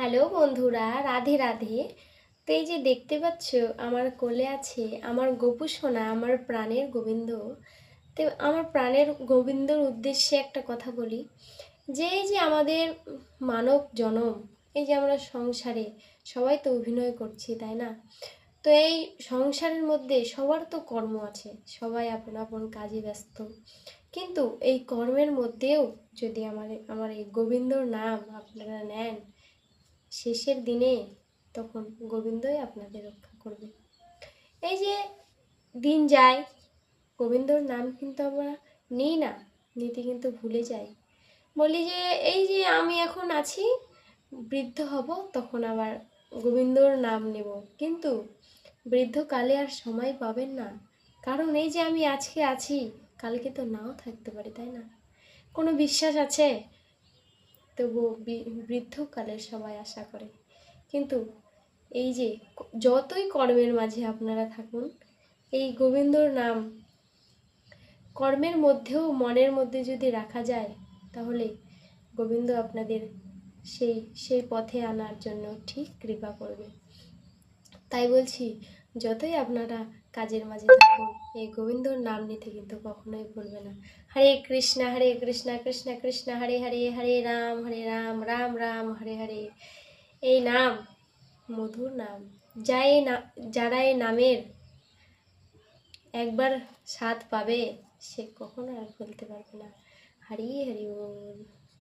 Hello বন্ধুরা, রাধে রাধে। তো এই যে দেখতে পাচ্ছ, আমার কোলে আছে আমার গোপু সোনা, আমার প্রাণের গোবিন্দ। তো আমার প্রাণের গোবিন্দর উদ্দেশ্যে একটা কথা বলি, যে এই যে আমাদের মানব জনম, এই যে আমরা সংসারে সবাই তো অভিনয় করছি, তাই না? তো এই সংসারের মধ্যে সবার তো কর্ম আছে, সবাই আপন আপন কাজে ব্যস্ত। কিন্তু এই কর্মের মধ্যেও যদি আমার এই গোবিন্দর নাম আপনারা নেন, শেষের দিনে তখন গোবিন্দই আপনাদের রক্ষা করবে। এই যে দিন যায়, গোবিন্দর নাম কিন্তু আমরা নিই না, নিতে কিন্তু ভুলে যাই। বলি যে এই যে আমি এখন আছি, বৃদ্ধ হব তখন আবার গোবিন্দর নাম নেব, কিন্তু বৃদ্ধকালে আর সময় পাবেন না। কারণ এই যে আমি আজকে আছি, কালকে তো নাও থাকতে পারি, তাই না? কোনো বিশ্বাস আছে? তবু বৃদ্ধকালে সবাই আশা করে। কিন্তু এই যে যতই কর্মের মাঝে আপনারা থাকুন, এই গোবিন্দর নাম কর্মের মধ্যেও মনের মধ্যে যদি রাখা যায়, তাহলে গোবিন্দ আপনাদের সেই পথে আনার জন্য ঠিক কৃপা করবে। তাই বলছি, যতই আপনারা কাজের মাঝে থাকুন, এই গোবিন্দর নাম নিতে কিন্তু কখনোই ভুলবে না। হরে কৃষ্ণ কৃষ্ণ কৃষ্ণ হরে হরে, হরে রাম রাম রাম হরে হরে। এই নাম মধুর নাম। যারা এই নামের একবার স্বাদ পাবে, সে কখনো আর ভুলতে পারবে না। হরি হরি বল।